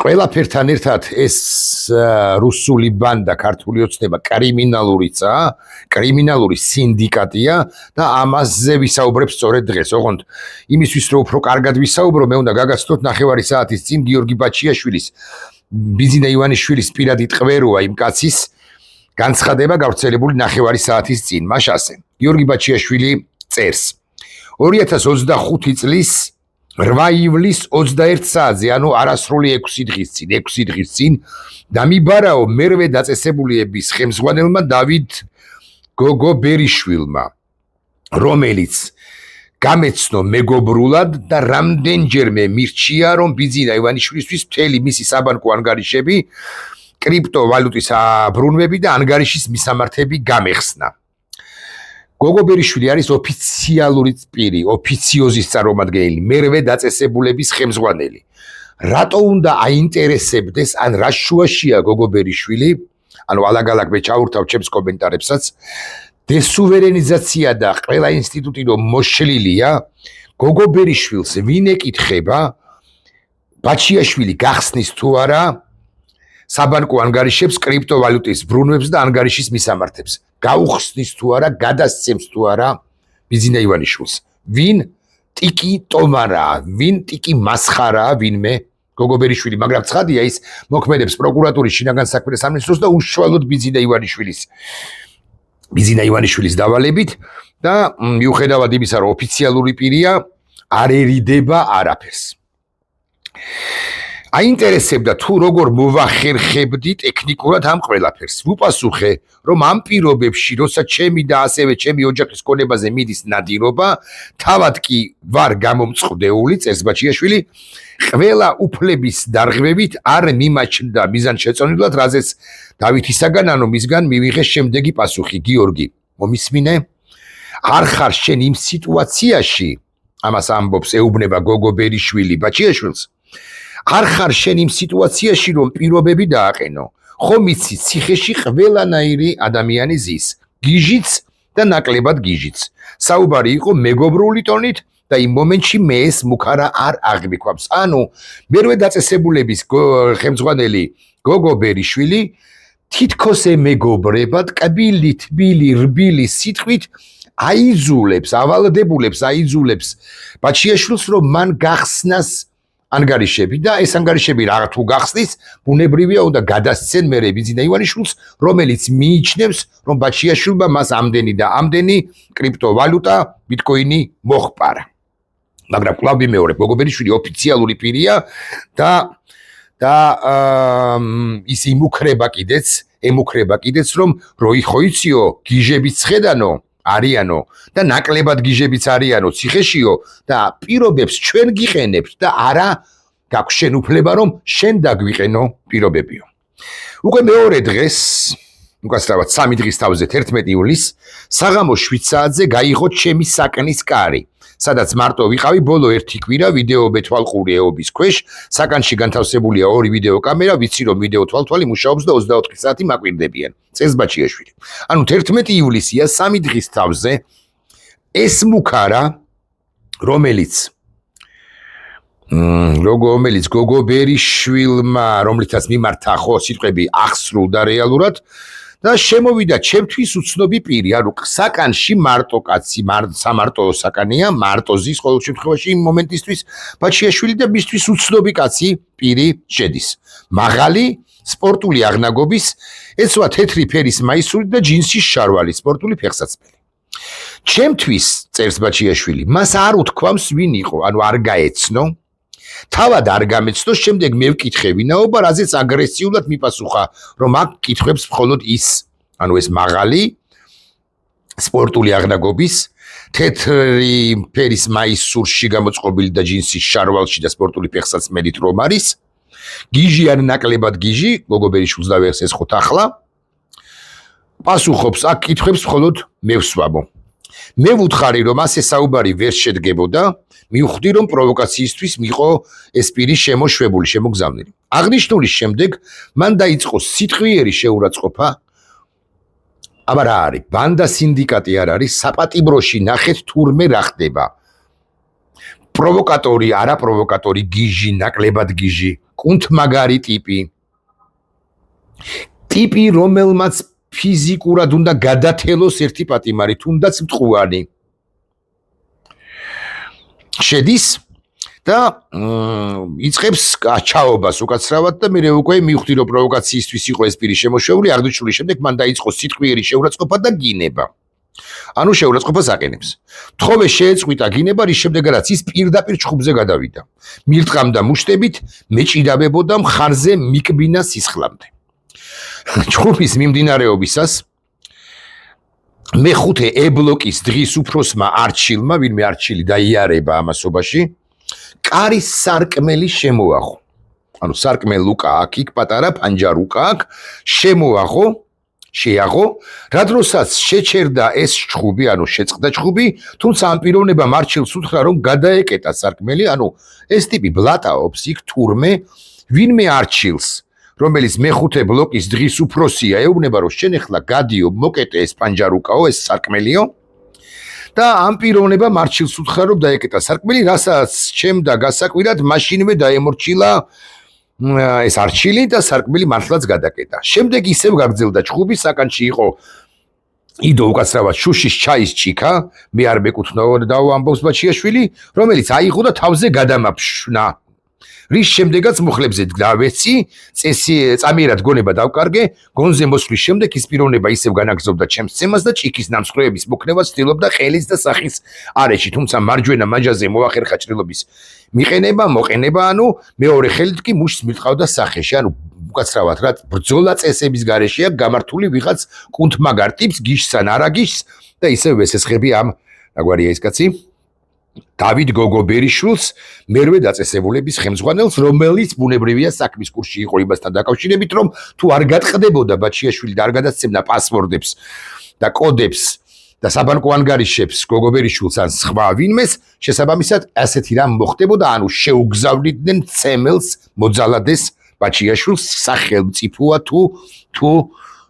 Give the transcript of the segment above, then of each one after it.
ყველაფერთან ერთად ეს რუსული ბანდა ქართული ოცნება კრიმინალური სინდიკატია და ამაზე ვისაუბრებ სწორედ დღეს. ოღონდ იმისთვის რომ უფრო კარგად ვისაუბრო, მე უნდა გაგაცნოთ ნახევარი საათის წინ გიორგი ბაჩიაშვილის ბიზინა ივანიშვილის პირადი ტყვეროა იმ კაცის განცხადება გავრცელებული ნახევარი საათის წინ. მას ასე გიორგი ბაჩიაშვილი წერს 2025 წლის 8 ივლის 21 საათზე, ანუ არასრული 6 დღის წინ დამიბარაო მერვე დაწესებულიების ხელმძღვანელმა დავით გოგობერიშვილმა, რომელიც გამეცნო მეგობრულად და რამდენჯერმე მირჩია, რომ ბიზინა ივანიშვილისთვის მთელი მისი საბანკო ანგარიშები, კრიპტოვალუტის ბრუნვები და ანგარიშის მისამართები გამეხსნა. გოგობერიშვილი არის ოფიციალური პირი, ოფიციოზის წარმომადგენელი, მერვე დაწესებულების ხელმძღვანელი. რატო უნდა აინტერესებდეს, ან რა შუაშია გოგობერიშვილი, ანუ ალაგ-ალაგ მე ჩავურთავ ჩემს კომენტარებსაც, დესუვერენიზაცია და ყველა ინსტიტუტი რომ მოშლილია, გოგობერიშვილს ვინ ეკითხება, ბაჩიაშვილი გახსნის თუ არა საბანკო ანგარიშებს, კრიპტოვალუტის ბრუნვებს და ანგარიშის მისამართებს. გაუხსნის თუ არა, გადასცემს თუ არა ბიზინა ივანიშვილს. ვინ ტიკი ტომარაა, ვინ ტიკი მასხარაა, ვინმე გოგობერიშვილი, მაგრამ ცხადია ის მოქმედებს პროკურატურის შინაგან საქმეთა სამინისტროს და უშუალოდ ბიზინა ივანიშვილის დავალებით და მიუხედავად იმისა, რომ ოფიციალური პირია, არ ერიდება არაფერს. აინტერესებდა თუ როგორ მოვახერხებდი ტექნიკურად ამ ყველაფერს. ვუპასუხე, რომ ამ პირობებში, როცა ჩემი და ასევე ჩემი ოჯახის კონებაზე მიდის ნადირობა, თავად კი ვარ გამომწყდეული, წერს ბაჩიაშვილი, ყველა უფლების დარღვევით არ მიმაჩნდა მიზანშეწონილად, რაზეც დავითისაგან, ანუ მისგან მივიღე შემდეგი პასუხი. გიორგი, მომისმინე? არ ხარ შენ იმ სიტუაციაში, ამას ამბობს ეუბნება გოგობერიშვილი ბაჩიაშვილს. არ ხარ შენ იმ სიტუაციაში, რომ პირობები დააყენო. ხომ იცი, ციხეში ყველანაირი ადამიანი ზის, გიჟიც და ნაკლებად გიჟიც. საუბარი იყო მეგობრული ტონით და იმ მომენტში მე ეს მუქარა არ აღმიქვამს. ანუ მერვე დაწესებულების ხელმძღვანელი გოგობერიშვილი თითქოს ემეგობრებად კბილი, თბილი, რბილი სიტყვით აიძულებს, ავალდებულებს, აიძულებს ბაჩიაშვილს, რომ მან გახსნას ანგარიშები და ეს ანგარიშები რა თუ გახსნის, ბუნებრივია უნდა გადასცენ მერე ბიზინა ივანიშვილს, რომელიც მიიჩნევს, რომ ბაჩიაშვილმა მას ამდენი და ამდენი კრიპტოვალუტა, ბიტკოინი მოხპარა. მაგრამ კვლავ ვიმეორებ, გოგობერიშვილი ოფიციალური პირია და ის ემუქრება კიდეც, რომ როიხოიციო გიჟებიც ხედანო, არიანო და ნაკლებად გიჟებიც არიანო ციხეშიო და პირობებს ჩვენ გიყენებთ და არა გაქვს შენ უფლება რომ შენ დაგვიყენო პირობებიო. უკვე მეორე დღეს, უკაცრავად 3 დღის თავზე 11 ივლისს საღამოს 7 საათზე გაიღო ჩემი საკნის კარი, სადაც მარტო ვიყავი ბოლო 1 კვირა ვიდეო ბეთვალყური ეობის ქვეშ, საკანში განთავსებულია 2 ვიდეო კამერა, ვიცი რომ ვიდეო თვალთვალი მუშაობს და 24 საათი მაკვირდებიან. წერს ბაჩიაშვილი. ანუ 11 ივლისია 3 დღის თავზე ეს მუქარა, რომელიც გოგობერიშვილმა, რომლითაც მიმართა ხო სიტყვები ახსრულდა რეალურად და შემოვიდა ჩემთვის უცნობი პირი, ანუ საკანში მარტო კაცი, სამარტო საკანია, მარტო ზის ყოველ შემთხვევაში იმ მომენტისთვის ბაჩიაშვილი და მისთვის უცნობი კაცი პირი შედის. მაღალი, სპორტული აღნაგობის, ეცვა თეთრი ფერის მაისური და ჯინსის შარვალი, სპორტული ფეხსაცმელი. ჩემთვის, წერს ბაჩიაშვილი, მას არ უთქვამს ვინ იყო, ანუ არ გაეცნო. თავად არ გამეცნო, შემდეგ მე ვკითხე ვინაობა, რაზეც აგრესიულად მიპასუხა, რომ აქ კითხვებს მხოლოდ ის, ანუ ეს მაღალი, სპორტული აღნაგობის, თეთრი ფერის მაისურში გამოწყობილი და ჯინსის შარვალში და სპორტული ფეხსაცმელით რომ არის, გიჟი ან ნაკლებად გიჟი, გოგობერიშვილს დავეხს ესხოთ ახლა, პასუხობს, აქ კითხვებს მხოლოდ მე ვსვამო. მე ვუთხარი, რომ ასე საუბარი ვერ შედგებოდა, მივხვდი, რომ პროვოკაციისთვის მიყო ეს პირი შემოშვებული, შემოგზავნილი. აღნიშნულის შემდეგ მან დაიწყო სიტყვიერი შეურაცხყოფა. აბა რა არის? ბანდა სინდიკატი არ არის, საპატიმროში ნახეთ თურმე რა ხდება. პროვოკატორი, არა პროვოკატორი, გიჟი, ნაკლებად გიჟი, კუნთმაგარი ტიპი, რომელმაც ფიზიკურად უნდა გადათელოს ერთი პატიმარი, თუნდაც მტყუარი. შედის და იწყებს ჩაობას უკაცრავად და მე უკვე მივხვდი რომ პროვოკაციისთვის იყო ეს პირი შემოშეული, აღნიშნული შემდეგ მან დაიწყო სიტყვიერი შეურაცხყოფა და გინება. ანუ შეურაცხყოფას აყენებს. თხოვე შეეწყვიტა გინება, რის შემდეგაც ის პირდაპირ ჩხუბზე გადავიდა. მილტყამდა მუშტებით, მეჭირავებოდა მხარზე მიკბინა სისხლამდე. ჩხუბის მიმდინარეობისას მეხუთე E-ბლოკის დღის უფროსმა არჩილმა, ვინმე არჩილი დაიარება ამასობაში, კარის სარკმელი შემოაღო. ანუ სარკმელი უკა აქ, იქ პატარა პანჯარ უკა აქ, შეაღო, რა დროსაც შეჩერდა ეს ჩხუბი, ანუ შეწყდა ჩხუბი, თუმცა ამ პიროვნებამ არჩილს უთხრა, რომ გადაეკეტა სარკმელი, ანუ ეს ტიპი ბლატაობს იქ თურმე, ვინმე არჩილს, რომელიც მეხუთე ბლოკის დღის უფროსია, ეუბნება, რომ შენ ახლა გადიო, მოკეტე ეს პანჯარუკაო, ეს სარკმელიო და ამ პიროვნებამ არჩილს უთხრა, რომ დაეკეტა სარკმელი, რასაც ჩემდა გასაკვირად, მაშინვე დაემორჩილა ეს არჩილი და სარკმელი მართლაც გადაკეტა. შემდეგ ისევ გაგრძელდა ჩხუბი, საკანში იყო იდო უკაცრავად შუშის ჩაის ჩიქა, მე არ მეკუთვნაო და ამბობს ბაჩიაშვილი, რომელიც აიღო და თავზე გადამაფშნა. რის შემდეგაც მუხლებზე დავეცი, წამიერად გონება დავკარგე, გონზე მოსვლის შემდეგ ის პიროვნება ისევ განაგზობდა ჩემს ცემას და ჭიქის ნამსხვრევების მოქნევას ცდილობდა ხელის და სახის არეში, თუმცა მარჯვენა მაჯაზე მოახერხა ჭრილობის მოყენება, ანუ მეორე ხელით კი მუშს მილტყავდა სახეში, ანუ უკაცრავად რა ბრძოლა წესების გარეშეა გამართული ვიღაც კუნთმაგარ ტიპს, გიჟს ან არაგიჟს და ისევ ესესხები ამ აგვარია ეს კაცი დავით გოგობერიშვილს, მერვე დაწესებულების ხელმძღვანელს, რომელიც ბუნებრივია საქმის კურსში იყო იმასთან დაკავშირებით, რომ თუ არ გატყდებოდა ბაჩიაშვილი და არ გადასცემდა პასვორდებს და კოდებს და საბანკო ანგარიშებს გოგობერიშვილს ან სხვა ვინმეს, შესაბამისად ასეთი რამ მოხდებოდა, ანუ შეუგზავნიდნენ ცემელს მოძალადეს ბაჩიაშვილს სახელმწიფოა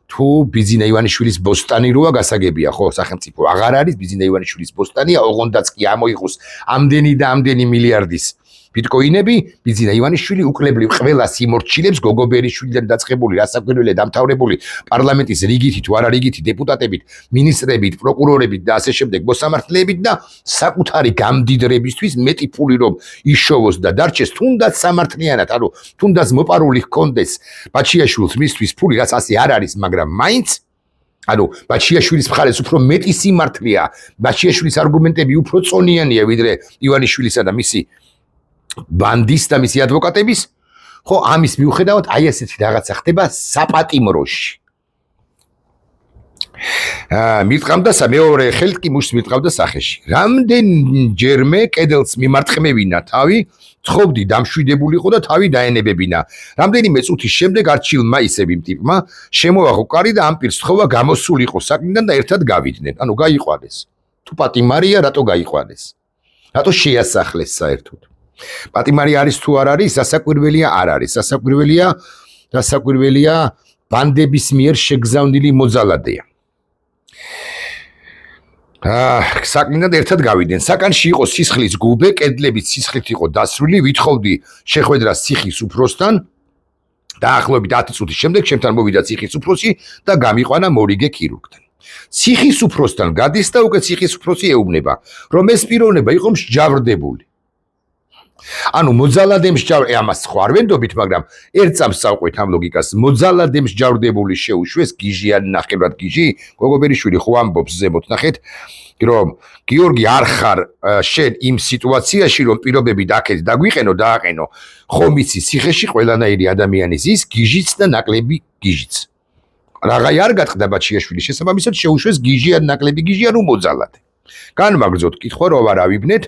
თუ ბიზინა ივანიშვილის ბოსტანი როა გასაგებია, ხო, სახელმწიფო აღარ არის, ბიზინა ივანიშვილის ბოსტანია, ოღონდაც კი ამოიღოს ამდენი და ამდენი მილიარდის ბიტკოინები, ბიზინა ივანიშვილი უკლებლივ ყველას იმორჩილებს, გოგობერიშვილიდან დაწყებული, რასაკვირველია დამთავრებული პარლამენტის რიგითი თუ არა რიგითი დეპუტატებით, მინისტრებით, პროკურორებით და ასე შემდეგ მოსამართლეებით და საკუთარი გამდიდრებისთვის მეტი ფული რომ იშოვოს და დარჩეს, თუნდაც სამართლიანად, ანუ თუნდაც მოპარული ჰქონდეს ბაჩიაშვილს მისთვის ფული, რაც ასე არ არის, მაგრამ მაინც ანუ ბაჩიაშვილის მხარეს უფრო მეტი სიმართლეა, ბაჩიაშვილის არგუმენტები უფრო წონიანია ვიდრე ივანიშვილისა და მისი ბანდის და მისი ადვოკატების, ხო, ამის მიუხედავად აი ასეთი რაღაცა ხდება საპატიმროში. მილტყამდა მეორე ხელით კი მუშს მილტყავდა სახეში. რამდენჯერმე კედელს მიმარტყმევინა თავი, თხოვდი დამშვიდებულიყო და თავი დაენებებინა. რამდენიმე წუთის შემდეგ არჩილმა ისევ იმ ტიპმა შემოაღო კარი და ამ პირს თხოვა გამოსულიყო საქმიდან და ერთად გავიდნენ. ანუ გაიყვანეს. თუ პატიმარია, რატო გაიყვანეს? რატო შეასახლეს საერთოდ? პატიმარი არის თუ არ არის, სასაკვირველია არ არის. სასაკვირველია ბანდების მიერ შეგზავნილი მოძალადეა. საქმიდან ერთად გავიდნენ. საკანში იყო სისხლის გუბე, კედლებით სისხლით იყო დასრული, ვითხოვდი შეხვედრას ციხის უფროსთან. დაახლოებით 10 წუთის შემდეგ ჩემთან მოვიდა ციხის უფროსი და გამიყვანა მორიგე ქირურგთან. ციხის უფროსთან გადის და უკვე ციხის უფროსი ეუბნება, რომ ეს პიროვნება იყო მსჯავრდებული. ანუ მოძალადე მსჯავრდებული, ამას ხო არ ვენდობით, მაგრამ ერთ წამს წავყვეთ ამ ლოგიკას, მოძალადე მსჯავრდებული შეუშვეს გიჟი ან ნახევრად გიჟი, გოგობერიშვილი ხო ამბობს ზემოთ ნახეთ, რომ გიორგი არ ხარ შენ იმ სიტუაციაში, რომ პირობები დაკეთ დაგვიყენო, დააყენო, ხომ იცი ციხეში ყველანაირი ადამიანი ზის, გიჟიც და ნაკლები გიჟიც. რაღაი არ გატყდა ბაჩიაშვილი, შესაბამისად შეუშვეს გიჟი ან ნაკლები გიჟი, ანუ მოძალადე. განვაგრძოთ კითხვა, რომ არ ავიბნეთ.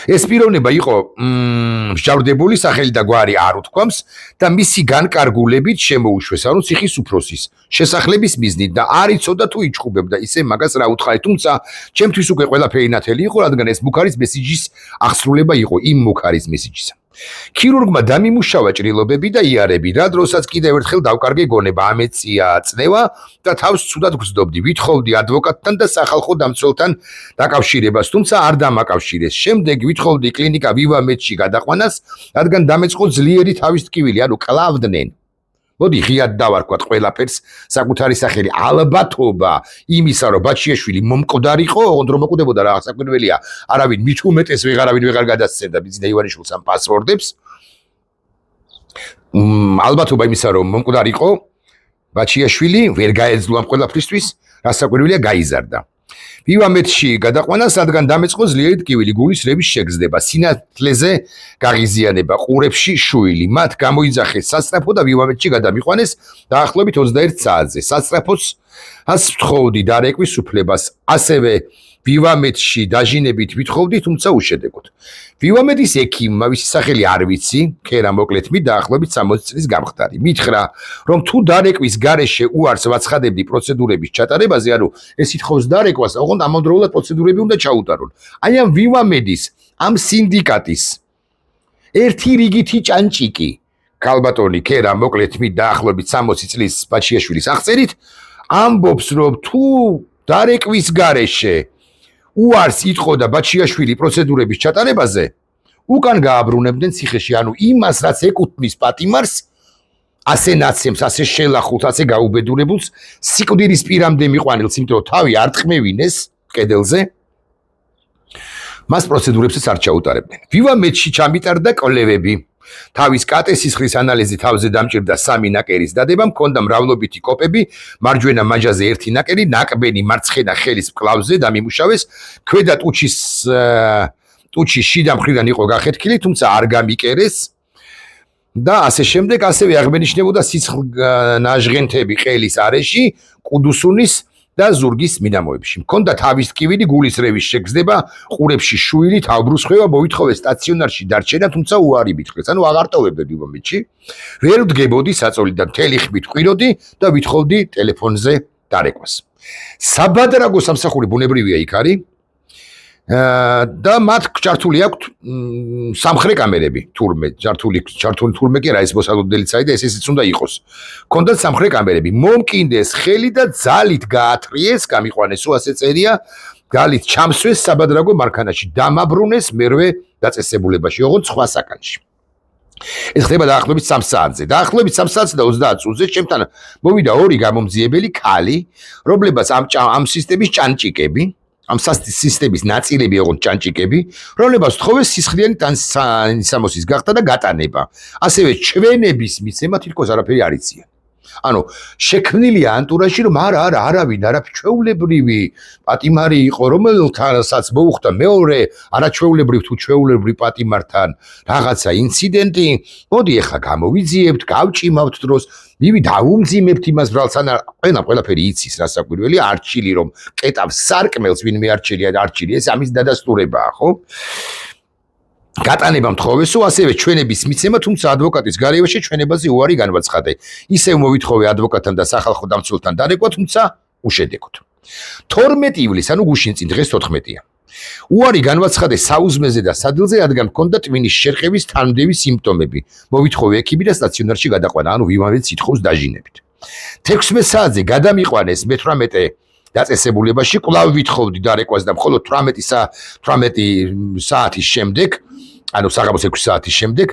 ეს პიროვნება იყო მსჯავრდებული, სახელი და გვარი არ უთქვამს და მისი განკარგულებით შემოუშვეს, ანუ ციხის უფროსის შესახლების მიზნით და არ იცოდა თუ იჩხუბებდა ისე მაგას რა უთხარი, თუმცა ჩემთვის უკვე ყველაფერი ნათელი იყო, რადგან ეს მუქარის მესიჯის აღსრულება იყო იმ მუქარის მესიჯისა. ქირურგმა დამიმუშავა ჭრილობები და იარები, რა დროსაც კიდევ ერთხელ დავკარგე გონება, ამეწია წნევა და თავს ცუდად გრძნობდი, ვითხოვდი ადვოკატთან და სახალხო დამცველთან დაკავშირებას, თუმცა არ დამაკავშირეს. შემდეგ ვითხოვდი კლინიკა ვივამედში გადაყვანას, რადგან დამეწყო ძლიერი თავის ტკივილი, ანუ კლავდნენ. მოდი ღიად დავარქვათ ყველაფერს, საკუთარი სახელი ალბათობა იმისა, რომ ბაჩიაშვილი მომკვდარიყო, ოღონდ რომ მოკვდებოდა რა საკვირველია, არავინ მით უმეტეს ვეღარავინ ვეღარ გადასცემდა ბიზნეს ივანიშვილს ამ პასვორდებს. ალბათობა იმისა, რომ მომკვდარიყო, ბაჩიაშვილი ვერ გაეძლო ამ ყველაფრისთვის, რა საკვირველია გაიზარდა. ვივამედში გადაყვანას, რადგან დამეწყო ძლიერი ტკივილი, გულის რების შეგრძნება, სინათლეზე გაღიზიანება, ყურებში შუილი. მათ გამოიძახეს სასწრაფო და ვივამედში გადამიყვანეს დაახლოებით 21 საათზე. სასწრაფოს ვთხოვდი დარეკვის უფლებას, ასევე ვივამედში დაჟინებით ვითხოვდი, თუმცა უშედეგოდ. ვივამედის ექიმმა, ვისი სახელი არ ვიცი, ქერა მოკლედ მით დაახლოებით 60 წლის გამხდარი, მითხრა, რომ თუ დარეკვის გარეშე უარს ვაცხადებდი პროცედურების ჩატარებაზე, ანუ ეს ითხოვს დარეკვას, ოღონდ ამავდროულად პროცედურები უნდა ჩაუტარონ. აი ამ ვივამედის, ამ სინდიკატის ერთი რიგითი ჭანჭიკი, ქალბატონი ქერა მოკლედ მით დაახლოებით 60 წლის ბაჩიაშვილის აღწერით, ამბობს, რომ თუ დარეკვის გარეშე უარს იტყოდა ბაჩიაშვილი პროცედურების ჩატარებაზე, უკან გააბრუნებდნენ ციხეში, ანუ იმას, რაც ეკუთვნის პატიმარს, ასე ნაცემს, ასე შელახულს, ასე გაუბედურებულს, სიკვდილის პირამდე მიყვანილს, იმიტომ რომ თავი არ ტყმევინეს კედელზე, მას პროცედურებსაც არ ჩაუტარებდნენ. ვივამედში ჩამიტარდა კვლევები. თავის კატესისხლის ანალიზი თავზე დამჭირდა 3 ნაკერის დადება, მქონდა მრავლობითი კოპები, მარჯვენა მაჯაზე 1 ნაკერი, ნაკბენი მარცხენა ხელის მკლავზე დამიმუშავეს, ქვედა ტუჩის შიდა მხრიდან იყო გახეთქილი, თუმცა არ გამიკერეს და ასე შემდეგ, ასევე აღმენიშნებოდა სიცხლნაჟღენთები ყელის არეში, კუდუსუნის და ზურგის მიდამოებში. მქონდა თავის ტკივილი, გულის რევის შეგრძნება, ყურებში შუილი, თავბრუსხვევა, მოითხოვეს სტაციონარში დარჩენა, თუმცა უარი მითხრეს. ანუ აღარ ტოვებდი ვივამედში. ვერ ვდგებოდი საწოლიდან, მთელი ხმით ვყიროდი და ვითხოვდი ტელეფონზე დარეკვას. საბადრაგო სამსახური ბუნებრივია იქ არის. და მათ ჩართული აქვთ სამხრე კამერები, თურმე, ჩართული თურმე კი რა ეს მოსალოდნელი საიტი, ესეც უნდა იყოს. ქონდათ სამხრე კამერები, მომკინდეს ხელი და ძალით გაათრიეს, გამიყვანეს, ასე წერია, გალით ჩამსვეს საბადრაგო მარქანაში, დამაბრუნეს მერვე დაწესებულებაში, ოღონდ სხვა საკანში. ეს ხდება დაახლოებით 3 საათზე. დაახლოებით 3 საათზე და 30 წუთზე ჩემთან მოვიდა 2 გამომძიებელი ქალი, რომლებსაც ამ სისტემის ჭანჭიკები ამ სისტემის ნაწილები ოღონდ ჭანჭიკები, რომლებსაც თხოვეს სისხლიანი ტანსამოსის გახდა და გატანება. ასევე ჩვენების მიცემა თითქოს არაფერი არ იციან. ანუ შექმნილია ანტურაჟი, რომ არავინ არაჩვეულებრივი პატიმარი იყო, რომელთანაც მოუხდა მეორე არაჩვეულებრივ თუ ჩვეულებრივ პატიმართან რაღაცა ინციდენტი, მოდი ახლა გამოვიძიებთ, გავჭიმავთ დროს, დავუმძიმებთ იმას ბრალსან, ყველაფერი იცის რა საკვირველია, არჩილი რომ კეტავს სარკმელს, ვინმე არჩილი, ეს ამის დადასტურებაა, ხო? გატანება მთხოვესო, ასევე ჩვენების მიცემა, თუმცა ადვოკატის გარეშე ჩვენებაზე უარი განვაცხადე. ისევ მოვითხოვე ადვოკატთან და სახალხო დამცველთან დარეკვა, თუმცა უშედეგოდ. 12 ივლისს, ანუ გუშინ წინ დღეს 14-ია. უარი განვაცხადე საუზმეზე და სადილზე, რადგან მქონდა ტვინის შერყევის თანმდევი სიმპტომები. მოვითხოვე ექიმი და სტაციონარში გადაყვანა, ანუ ვივამედს ითხოვს დაჟინებით. 16 საათზე გადამიყვანეს მე-18 დაწესებულებაში, კვლავ ვითხოვდი დარეკვას და მხოლოდ 18 საათის შემდეგ, ანუ საღამოს 6 საათის შემდეგ,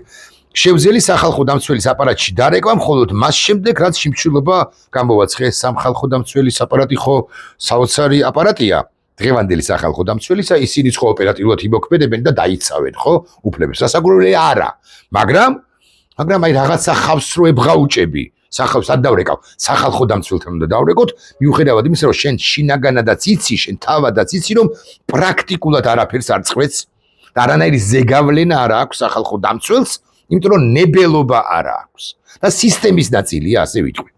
შევძელი სახალხო დამცველის აპარატში დარეკვა, მხოლოდ მას შემდეგ, რაც შიმშილობა გამოვაცხე. სამხალხო დამცველის აპარატი ხო საოცარი აპარატია. დღევანდელი სახალხო დამცველისა, ისინი ხო ოპერატიულად იმოქმედებენ და დაიცავენ, ხო? უფლებს სასაგროვლე არა, მაგრამ აი რაღაცა ხავს რო ებღაუჭები. სახალხოს არ დავრეკავ, სახალხო დამცველთან უნდა დავრეკოთ, მიუხედავად იმისა, რომ შენ შინაგანადაც იცი, შენ თავადაც იცი, რომ პრაქტიკულად არაფერს არ წყვეტს და არანაირი ზეგავლენა არ აქვს სახალხო დამცველს, იმიტომ რომ ნებელობა არ აქვს და სისტემის ნაწილია, ასე ვიტყვი.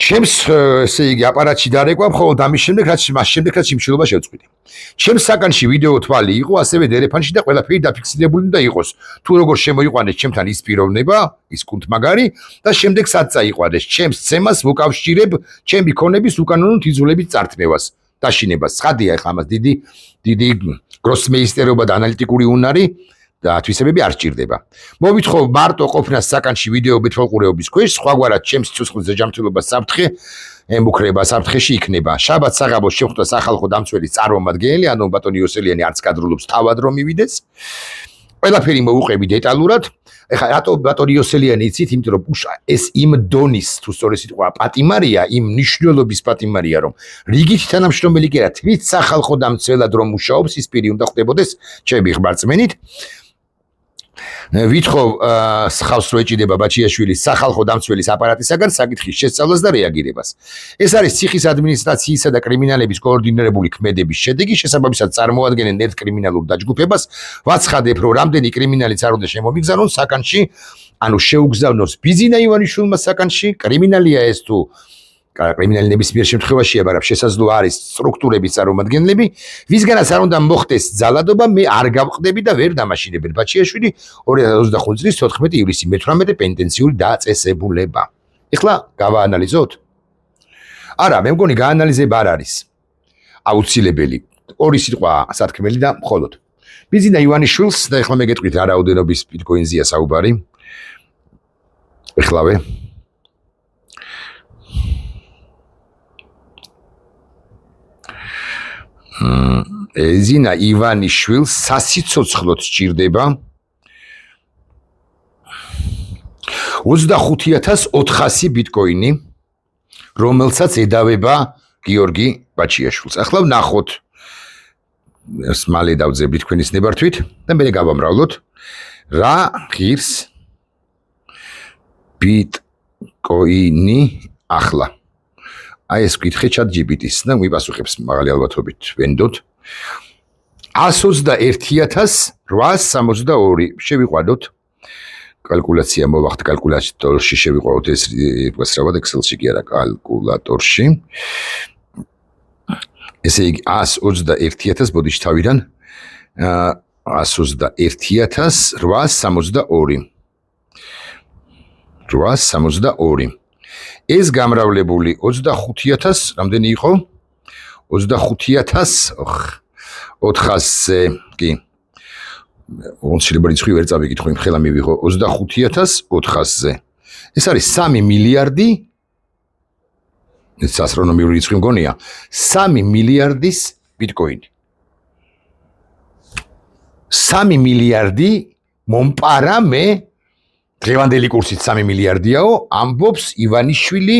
ჩემს ესე იგი აპარატში დარეკვა, მხოლოდ ამის შემდეგ, რაც სიმშილობა შევწყვიტე. ჩემს საკანში ვიდეო თვალი იყო, ასევე დერეფანში და ყველაფერი დაფიქსირებული უნდა იყოს. თუ როგორ შემოიყვანეს ჩემთან ის პიროვნება, ის კუნთმაგარი და შემდეგ სად წაიყვანეს ჩემს ცემას მოკავშირებ ჩემი ქონების უკანონო თიძულების წართმევას, დაშინებას. ცხადია, ახლა ამას დიდი გროსმეისტერობა და ანალიტიკური უნარი და თვისებები არ სჭირდება. მოვითხოვ მარტო ყოფნას საკანში ვიდეოებით მოყურეობის ქვეშ, სხვაგვარად ჩემს სიცოცხლის ზეჯამთილობა საფრთხე ემუქრება, საფრთხეში იქნება. შაბათ საღამოს შეხვდა სახალხო დამცველის წარმომადგენელი, ანუ ბატონი იოსელიანი არც კადრულობს თავად რომ მივიდეს. ყველაფერი მოუყევი დეტალურად. ეხლა რატო ბატონი იოსელიანი იცით, იმიტომ რომ ეს იმ დონის თუ სწორი სიტყვა პატიმარია, იმ მნიშვნელობის პატიმარია, რომ რიგით თანამშრომელი კი არა, თვით სახალხო დამცველად რომ მუშაობს, ის პირი უნდა ხდებოდეს ჩემი ხმარწმენით. ვითხოვ ხავს რო ეჭიდება ბაჩიაშვილის სახალხო დამცველის აპარატისაგან საკითხის შესწავლას და რეაგირებას. ეს არის ციხის ადმინისტრაციისა და კრიმინალების კოორდინირებული ქმედების შედეგი, შესაბამისად წარმოადგენენ ერთ კრიმინალურ დაჯგუფებას. ვაცხადებ, რომ რამდენი კრიმინალიც არ უნდა შემომიგზავნონ საკანში, ანუ შეუგზავნოს ბიზინა ივანიშვილმა საკანში, კრიმინალია ეს თუ კრიმინალი ნებისმიერ შემთხვევაშია, მაგრამ შესაძლოა არის სტრუქტურების წარმომადგენლები, ვისგანაც არ უნდა მოხდეს ძალადობა, მე არ გავყდები და ვერ დამაშინებენ ბაჩიაშვილი 2025 წლის 14 ივლისი მე-18 პენიტენციური დაწესებულება. ეხლა გავაანალიზოთ? არა, მე მგონი გაანალიზება არ არის აუცილებელი. ორი სიტყვა სათქმელი და მხოლოდ. ბიზინა ივანიშვილს და ეხლა მე გეტყვით რა რაოდენობის ბიტკოინზია საუბარი. ეხლავე ზინა ივანიშვილს სასიცოცხლოდ სჭირდება 25400 ბიტკოინი, რომელსაც ედავება გიორგი ბაჩიაშვილს. ახლა ვნახოთ, მალე დავძებდით თქვენის ნებართვით და მე გავამრავლოთ რა ღირს ბიტკოინი ახლა. აი ეს ვკითხე ChatGPT-ს და მიპასუხებს მაღალი ალბათობით ვენდოთ 121862 შევიყვანოთ კალკულაცია მოვახთ კალკულატორში შევიყვანოთ ეს უბრალოდ Excel-ში კი არა კალკულატორში ესე იგი 121800 ბოდიში თავიდან 121862 ეს გამრავლებული 25000 რამდენი იყო 25400 კი ონცილებელი ცხვი ვერ წავიკითხო იმ ხელა მივიღო 25400 ეს არის 3 მილიარდი ეს ასტრონომიული რიცხვი მგონია 3 მილიარდის ბიტკოინი 3 მილიარდი მომპარა მე დღევანდელი კურსით 3 მილიარდიაო ამბობს ივანიშვილი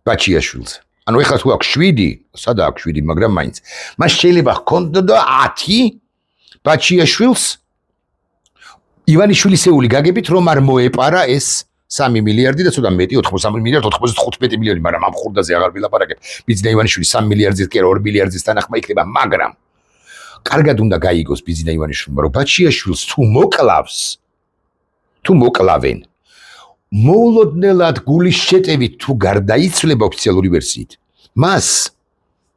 ბაჩიაშვილს ანუ ეხლა თუ აქვს 7 სადა აქვს 7 მაგრამ მაინც მას შეიძლება ჰქონდოდა 10 ბაჩიაშვილს ივანიშვილისეული გაგებით რომ არ მოეპარა ეს 3 მილიარდი და ცოტა მეტი 83 მილიარდი 95 მილიონი მაგრამ ამ ხურდაზე აღარ ვილაპარაკებ ბიზნა ივანიშვილი 3 მილიარდზე კი არა 2 მილიარდის თანახმა იქნება მაგრამ კარგად უნდა გაიგოს ბიზნა ივანიშვილმა რომ ბაჩიაშვილს თუ მოკლავენ მოულოდნელად გულის შეტევით თუ გარდაიცვლება ოფიციალური ვერსიით მას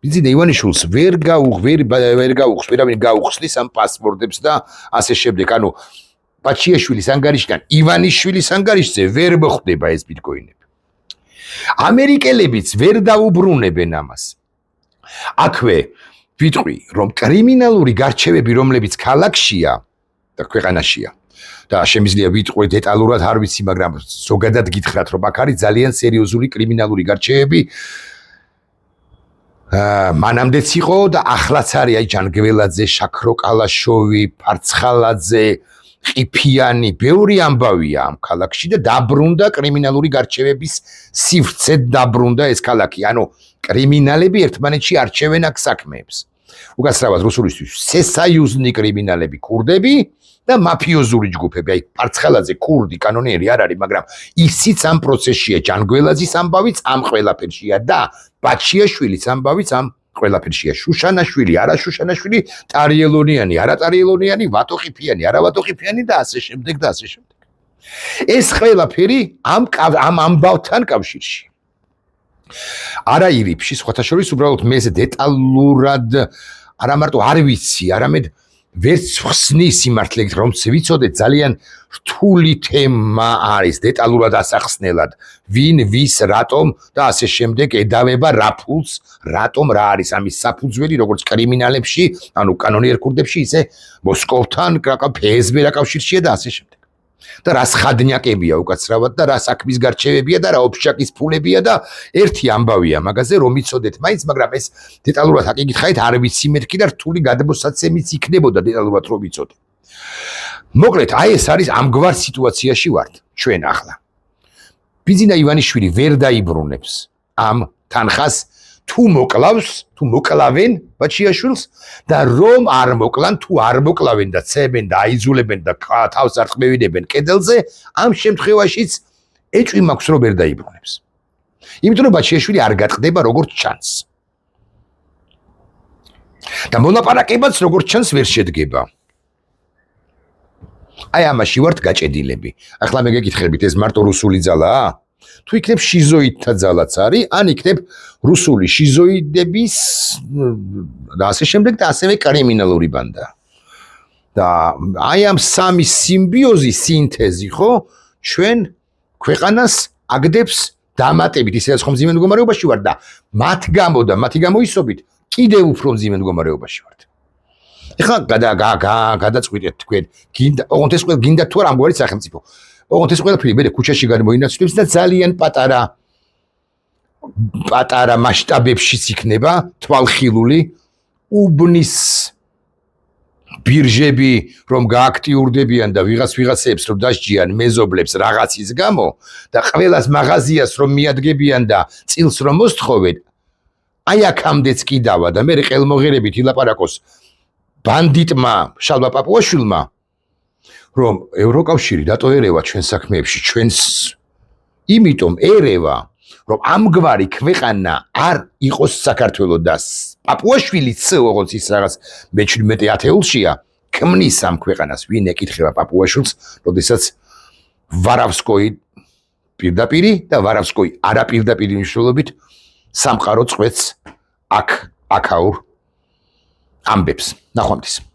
ბიზნა ივანიშვილს ვერ გაუხს ვერავინ გაუხსნის ამ პასპორტებს და ასე შემდეგ ანუ ბაჩიაშვილის ანგარიშგან ივანიშვილის ანგარიშზე ვერ მოხდება ეს ბიტკოინები ამერიკელებიც ვერ დაუბრუნებენ ამას აქვე ვიტყვი რომ კრიმინალური გარჩევები რომლებიც ქალაქშია და ქვეყანაშია და შემიძლია ვიტყვი დეტალურად არ ვიცი მაგრამ ზოგადად გითხრათ რომ აქ არის ძალიან სერიოზული კრიმინალური გარჩევები მანამდეც იყო და ახლაც არის აი ჯანგველაძე შაქრო კალაშოვი ფარცხალაძე ყიფიანი ბევრი ამბავია ამ ქალაქში და დაბრუნდა კრიმინალური გარჩევების სივრცედ დაბრუნდა ეს ქალაქი ანუ კრიმინალები ერთმანეთში არჩევენ აქ საქმეებს უკაცრავად რუსულისთვის სესაიუზნი კრიმინალები კურდები და მაფიოზური ჯგუფები აი ფარცხალაძე კურდი კანონიერი არ არის მაგრამ ისიც ამ პროცესშია ჯანგველაძის ამბავიც ამ ყველაფერშია და ბაჩიაშვილის ამბავიც ამ ყველაფერშია შუშანაშვილი არა შუშანაშვილი ტარიელონიანი არა ტარიელონიანი ვატოყიფიანი არა ვატოყიფიანი და ასე შემდეგ და ასე შემდეგ ეს ყველაფერი ამ ამბავთან კავშირში არა ირიფში სხვათა შორის უბრალოდ მე ეს დეტალურად არა მარტო არ ვიცი არამედ ვერც ხსნის სიმართლე რომ ვიცოდეთ ძალიან რთული თემა არის დეტალურად ასახსნელად ვინ ვის რატომ და ასე შემდეგ ედავება რა ფულს რატომ რა არის ამის საფუძველი როგორც კრიმინალებში ანუ კანონიერ ქურდებში ისე მოსკოვთან ფსბ-ს კავშირშია და ასე შემდეგ და რა ხადნიაკებია უკაცრავად და რა საქმის გარჩევებია და რა ოფშაკის ფულებია და ერთი ამბავია მაგაზე რომ იცოდეთ მაინც მაგრამ ეს დეტალურად აკითხავთ არ ვიცი მეთქი და რთული გადმოსაცემიც იქნებოდა დეტალურად რომ იცოდე მოკლედ აი ეს არის ამგვარ სიტუაციაში ვართ ჩვენ ახლა ბიძინა ივანიშვილი ვერ დაიბრუნებს ამ თანხას თუ მოკლავს თუ მოკლავენ ბაჩიაშვილს და რომ არ მოკლან თუ არ მოკლავენ და ცებენ და აიძულებენ და თავს არ ხმევინებენ კედელზე ამ შემთხვევაშიც ეჭვი მაქვს რომ ვერ დაიბრუნებს იმიტომ რომ ბაჩიაშვილი არ გატყდება როგორც ჩანს და მოლაპარაკებაც როგორც ჩანს ვერ შედგება აი ამაში ვართ გაჭედილები ახლა მე გეკითხებით ეს მარტო რუსული ძალაა თუ იქნებ შიზოიდთა ძალაც არის ან იქნებ რუსული შიზოიდების და ასე შემდეგ და ასევე კრიმინალური ბანდა და აი ამ სამი სიმბიოზი სინთეზი ხო ჩვენ ქვეყანას აგდებს დამატებით ისედაც ხომ მძიმე მდგომარეობაში ვართ და მათი გამოისობით კიდევ უფრო მძიმე მდგომარეობაში ვართ ეხლა გადაწყვიტეთ თქვენ ოღონდ ეს ყველა გინდა თუ არა ამგვარი სახელმწიფო ოღონდ ეს ყველაფერი მე ქუჩაში გადმოინაცვლებს და ძალიან პატარა მასშტაბებშიც იქნება თვალხილული უბნის ბირჟები რომ გააქტიურდებიან და ვიღაცებს რომ დასჯიან მეზობლებს რაღაცის გამო და ყველას მაღაზიას რომ მიადგებიან და წილს რომ მოსთხოვენ აი აქამდეც კიდავა და მე ყელმოღერებით ილაპარაკოს ბანდიტმა შალვა პაპუაშვილმა რომ ევროკავშირი დატო ერევა ჩვენ საქმეებში ჩვენს იმიტომ ერევა რომ ამგვარი ქვეყანა არ იყოს საქართველო და პაპუაშვილიც როგორც ის რაღაც მე-17 ათეულშია ქმნის ამ ქვეყანას ვინ ეკითხება პაპუაშვილს როდესაც ვარავსკოი პირდაპირი და ვარავსკოი არაპირდაპირი მნიშვნელობით სამყარო წვეთს აქ აქაურ ამბებს ნახვამდის